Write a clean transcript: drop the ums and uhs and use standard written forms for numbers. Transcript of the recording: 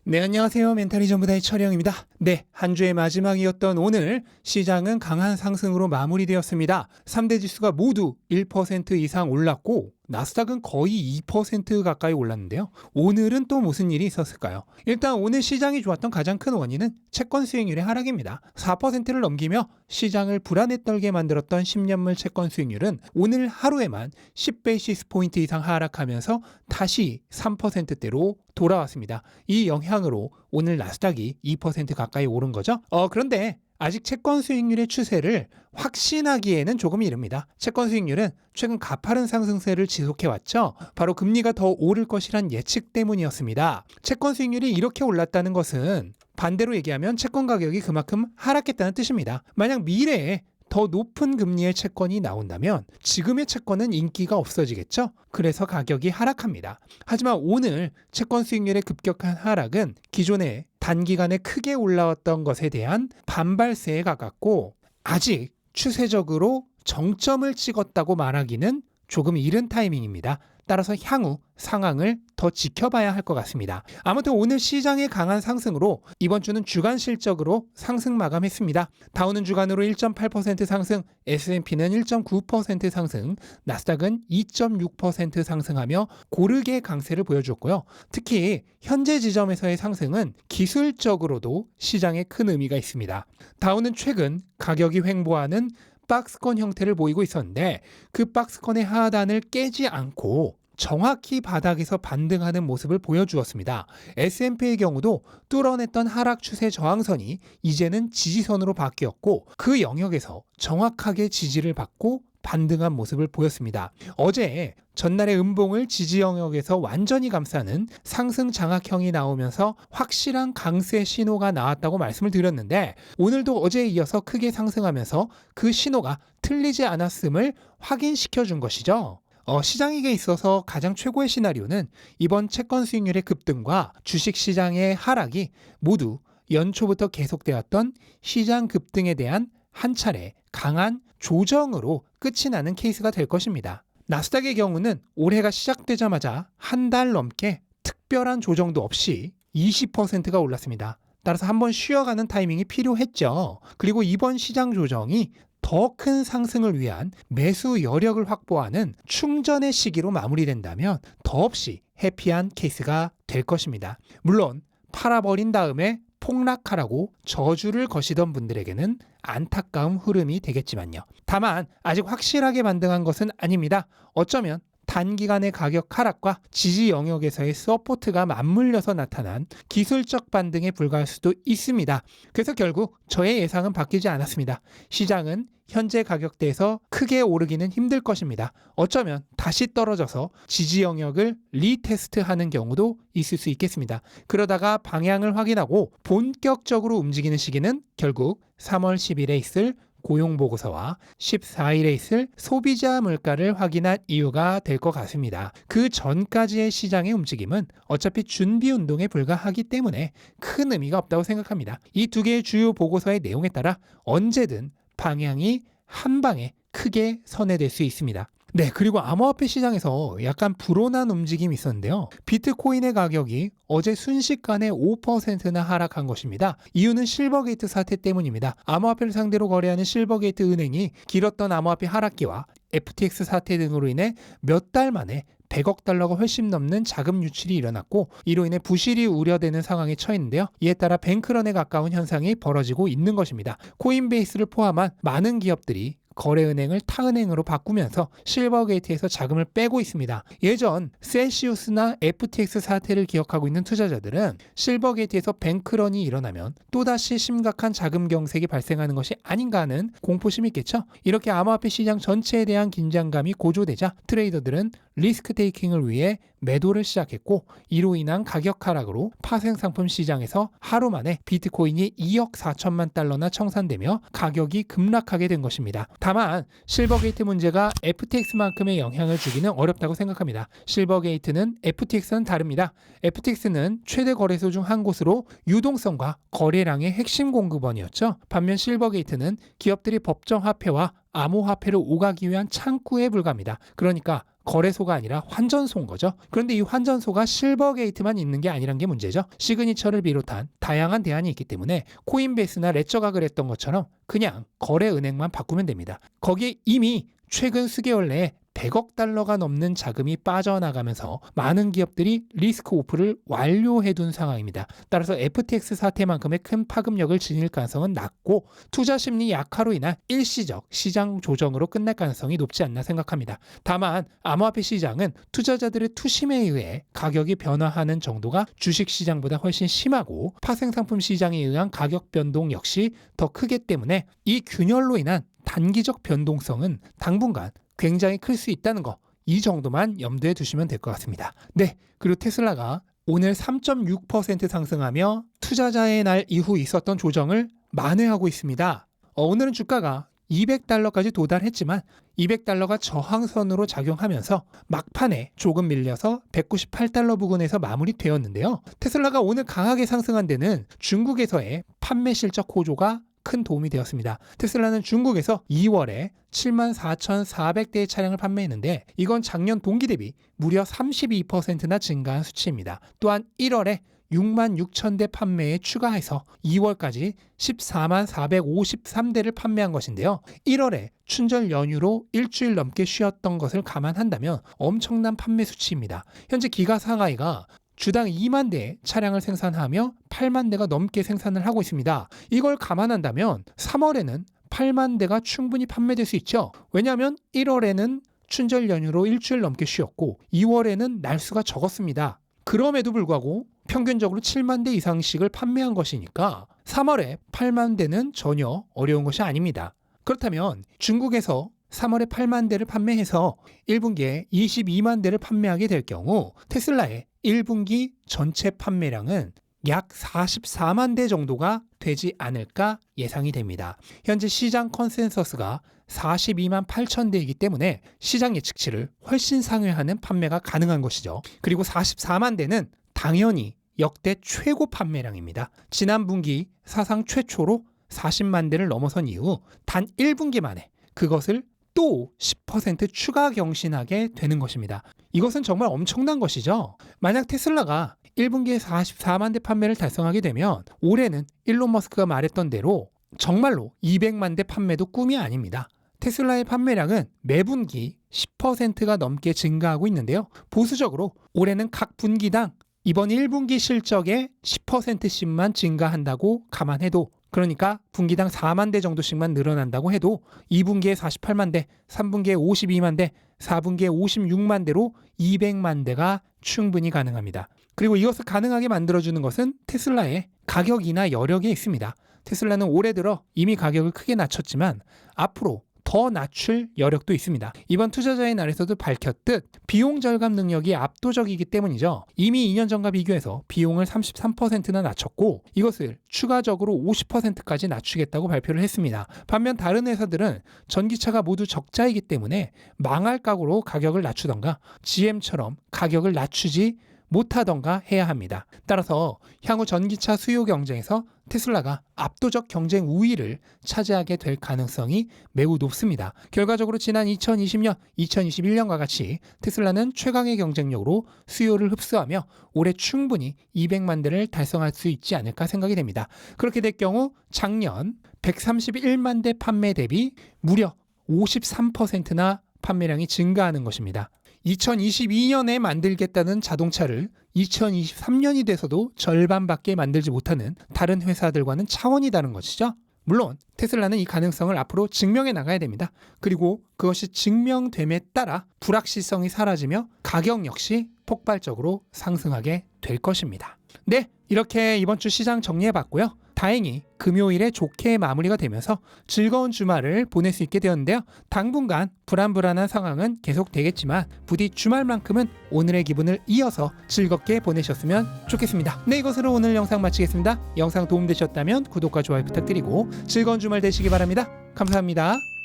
네, 안녕하세요. 멘탈이 전부다의 철영입니다. 네, 한 주의 마지막이었던 오늘 시장은 강한 상승으로 마무리되었습니다. 3대 지수가 모두 1% 이상 올랐고 나스닥은 거의 2% 가까이 올랐는데요. 오늘은 또 무슨 일이 있었을까요? 일단 오늘 시장이 좋았던 가장 큰 원인은 채권 수익률의 하락입니다. 4%를 넘기며 시장을 불안에 떨게 만들었던 10년물 채권 수익률은 오늘 하루에만 10베이시스 포인트 이상 하락하면서 다시 3%대로 돌아왔습니다. 이 영향으로 오늘 나스닥이 2% 가까이 오른 거죠. 그런데 아직 채권 수익률의 추세를 확신하기에는 조금 이릅니다. 채권 수익률은 최근 가파른 상승세를 지속해왔죠. 바로 금리가 더 오를 것이란 예측 때문이었습니다. 채권 수익률이 이렇게 올랐다는 것은 반대로 얘기하면 채권 가격이 그만큼 하락했다는 뜻입니다. 만약 미래에 더 높은 금리의 채권이 나온다면 지금의 채권은 인기가 없어지겠죠? 그래서 가격이 하락합니다. 하지만 오늘 채권 수익률의 급격한 하락은 기존에 단기간에 크게 올라왔던 것에 대한 반발세에 가깝고 아직 추세적으로 정점을 찍었다고 말하기는 조금 이른 타이밍입니다. 따라서 향후 상황을 더 지켜봐야 할 것 같습니다. 아무튼 오늘 시장의 강한 상승으로 이번 주는 주간 실적으로 상승 마감했습니다. 다우는 주간으로 1.8% 상승, S&P는 1.9% 상승, 나스닥은 2.6% 상승하며 고르게 강세를 보여주었고요. 특히 현재 지점에서의 상승은 기술적으로도 시장에 큰 의미가 있습니다. 다우는 최근 가격이 횡보하는 박스권 형태를 보이고 있었는데 그 박스권의 하단을 깨지 않고 정확히 바닥에서 반등하는 모습을 보여주었습니다. S&P의 경우도 뚫어냈던 하락 추세 저항선이 이제는 지지선으로 바뀌었고 그 영역에서 정확하게 지지를 받고 반등한 모습을 보였습니다. 어제 전날의 음봉을 지지 영역에서 완전히 감싸는 상승 장악형이 나오면서 확실한 강세 신호가 나왔다고 말씀을 드렸는데 오늘도 어제에 이어서 크게 상승하면서 그 신호가 틀리지 않았음을 확인시켜 준 것이죠. 시장에게 있어서 가장 최고의 시나리오는 이번 채권 수익률의 급등과 주식시장의 하락이 모두 연초부터 계속되었던 시장 급등에 대한 한 차례 강한 조정으로 끝이 나는 케이스가 될 것입니다. 나스닥의 경우는 올해가 시작되자마자 한 달 넘게 특별한 조정도 없이 20%가 올랐습니다. 따라서 한번 쉬어가는 타이밍이 필요했죠. 그리고 이번 시장 조정이 더 큰 상승을 위한 매수 여력을 확보하는 충전의 시기로 마무리된다면 더없이 해피한 케이스가 될 것입니다. 물론 팔아버린 다음에 폭락하라고 저주를 거시던 분들에게는 안타까운 흐름이 되겠지만요. 다만 아직 확실하게 반등한 것은 아닙니다. 어쩌면 단기간의 가격 하락과 지지 영역에서의 서포트가 맞물려서 나타난 기술적 반등에 불과할 수도 있습니다. 그래서 결국 저의 예상은 바뀌지 않았습니다. 시장은 현재 가격대에서 크게 오르기는 힘들 것입니다. 어쩌면 다시 떨어져서 지지 영역을 리테스트하는 경우도 있을 수 있겠습니다. 그러다가 방향을 확인하고 본격적으로 움직이는 시기는 결국 3월 10일에 있을 고용보고서와 14일에 있을 소비자 물가를 확인한 이유가 될 것 같습니다. 그 전까지의 시장의 움직임은 어차피 준비 운동에 불과하기 때문에 큰 의미가 없다고 생각합니다. 이 두 개의 주요 보고서의 내용에 따라 언제든 방향이 한 방에 크게 선회될 수 있습니다. 네, 그리고 암호화폐 시장에서 약간 불온한 움직임이 있었는데요. 비트코인의 가격이 어제 순식간에 5%나 하락한 것입니다. 이유는 실버게이트 사태 때문입니다. 암호화폐를 상대로 거래하는 실버게이트 은행이 길었던 암호화폐 하락기와 FTX 사태 등으로 인해 몇 달 만에 100억 달러가 훨씬 넘는 자금 유출이 일어났고 이로 인해 부실이 우려되는 상황에 처했는데요. 이에 따라 뱅크런에 가까운 현상이 벌어지고 있는 것입니다. 코인베이스를 포함한 많은 기업들이 거래은행을 타은행으로 바꾸면서 실버게이트에서 자금을 빼고 있습니다. 예전 셀시우스나 FTX 사태를 기억하고 있는 투자자들은 실버게이트에서 뱅크런이 일어나면 또다시 심각한 자금 경색이 발생하는 것이 아닌가 하는 공포심이 있겠죠. 이렇게 암호화폐 시장 전체에 대한 긴장감이 고조되자 트레이더들은 리스크 테이킹을 위해 매도를 시작했고 이로 인한 가격 하락으로 파생상품 시장에서 하루 만에 비트코인이 2억 4천만 달러나 청산되며 가격이 급락하게 된 것입니다. 다만 실버게이트 문제가 FTX만큼의 영향을 주기는 어렵다고 생각합니다. 실버게이트는 FTX는 다릅니다. FTX는 최대 거래소 중 한 곳으로 유동성과 거래량의 핵심 공급원이었죠. 반면 실버게이트는 기업들이 법정 화폐와 암호화폐를 오가기 위한 창구에 불과합니다. 그러니까 거래소가 아니라 환전소인 거죠. 그런데 이 환전소가 실버 게이트만 있는 게 아니란 게 문제죠. 시그니처를 비롯한 다양한 대안이 있기 때문에 코인베이스나 레저가 그랬던 것처럼 그냥 거래은행만 바꾸면 됩니다. 거기에 이미 최근 수개월 내에 100억 달러가 넘는 자금이 빠져나가면서 많은 기업들이 리스크 오프를 완료해둔 상황입니다. 따라서 FTX 사태만큼의 큰 파급력을 지닐 가능성은 낮고 투자 심리 약화로 인한 일시적 시장 조정으로 끝날 가능성이 높지 않나 생각합니다. 다만 암호화폐 시장은 투자자들의 투심에 의해 가격이 변화하는 정도가 주식시장보다 훨씬 심하고 파생상품 시장에 의한 가격 변동 역시 더 크기 때문에 이 균열로 인한 단기적 변동성은 당분간 굉장히 클 수 있다는 거, 이 정도만 염두에 두시면 될 것 같습니다. 네, 그리고 테슬라가 오늘 3.6% 상승하며 투자자의 날 이후 있었던 조정을 만회하고 있습니다. 오늘은 주가가 200달러까지 도달했지만 200달러가 저항선으로 작용하면서 막판에 조금 밀려서 198달러 부근에서 마무리되었는데요. 테슬라가 오늘 강하게 상승한 데는 중국에서의 판매 실적 호조가 큰 도움이 되었습니다. 테슬라는 중국에서 2월에 74,400대의 차량을 판매했는데 이건 작년 동기 대비 무려 32%나 증가한 수치입니다. 또한 1월에 66,000대 판매에 추가해서 2월까지 144,453대를 판매한 것인데요. 1월에 춘절 연휴로 일주일 넘게 쉬었던 것을 감안한다면 엄청난 판매 수치입니다. 현재 기가 상하이가 주당 2만 대의 차량을 생산하며 8만 대가 넘게 생산을 하고 있습니다. 이걸 감안한다면 3월에는 8만 대가 충분히 판매될 수 있죠. 왜냐하면 1월에는 춘절 연휴로 일주일 넘게 쉬었고 2월에는 날수가 적었습니다. 그럼에도 불구하고 평균적으로 7만 대 이상씩을 판매한 것이니까 3월에 8만 대는 전혀 어려운 것이 아닙니다. 그렇다면 중국에서 3월에 8만 대를 판매해서 1분기에 22만 대를 판매하게 될 경우 테슬라의 1분기 전체 판매량은 약 44만 대 정도가 되지 않을까 예상이 됩니다. 현재 시장 컨센서스가 42만 8천 대이기 때문에 시장 예측치를 훨씬 상회하는 판매가 가능한 것이죠. 그리고 44만 대는 당연히 역대 최고 판매량입니다. 지난 분기 사상 최초로 40만 대를 넘어선 이후 단 1분기 만에 그것을 또 10% 추가 경신하게 되는 것입니다. 이것은 정말 엄청난 것이죠. 만약 테슬라가 1분기에 44만 대 판매를 달성하게 되면 올해는 일론 머스크가 말했던 대로 정말로 200만 대 판매도 꿈이 아닙니다. 테슬라의 판매량은 매분기 10%가 넘게 증가하고 있는데요. 보수적으로 올해는 각 분기당 이번 1분기 실적의 10%씩만 증가한다고 감안해도, 그러니까 분기당 4만 대 정도씩만 늘어난다고 해도 2분기에 48만 대, 3분기에 52만 대, 4분기에 56만 대로 200만 대가 충분히 가능합니다. 그리고 이것을 가능하게 만들어주는 것은 테슬라의 가격이나 여력에 있습니다. 테슬라는 올해 들어 이미 가격을 크게 낮췄지만 앞으로 더 낮출 여력도 있습니다. 이번 투자자의 날에서도 밝혔듯 비용 절감 능력이 압도적이기 때문이죠. 이미 2년 전과 비교해서 비용을 33%나 낮췄고 이것을 추가적으로 50%까지 낮추겠다고 발표를 했습니다. 반면 다른 회사들은 전기차가 모두 적자이기 때문에 망할 각오로 가격을 낮추던가 GM처럼 가격을 낮추지 못하던가 해야 합니다. 따라서 향후 전기차 수요 경쟁에서 테슬라가 압도적 경쟁 우위를 차지하게 될 가능성이 매우 높습니다. 결과적으로 지난 2020년, 2021년과 같이 테슬라는 최강의 경쟁력으로 수요를 흡수하며 올해 충분히 200만 대를 달성할 수 있지 않을까 생각이 됩니다. 그렇게 될 경우 작년 131만 대 판매 대비 무려 53%나 판매량이 증가하는 것입니다. 2022년에 만들겠다는 자동차를 2023년이 돼서도 절반밖에 만들지 못하는 다른 회사들과는 차원이 다른 것이죠. 물론 테슬라는 이 가능성을 앞으로 증명해 나가야 됩니다. 그리고 그것이 증명됨에 따라 불확실성이 사라지며 가격 역시 폭발적으로 상승하게 될 것입니다. 네, 이렇게 이번 주 시장 정리해봤고요. 다행히 금요일에 좋게 마무리가 되면서 즐거운 주말을 보낼 수 있게 되었는데요. 당분간 불안불안한 상황은 계속되겠지만 부디 주말만큼은 오늘의 기분을 이어서 즐겁게 보내셨으면 좋겠습니다. 네, 이것으로 오늘 영상 마치겠습니다. 영상 도움되셨다면 구독과 좋아요 부탁드리고 즐거운 주말 되시기 바랍니다. 감사합니다.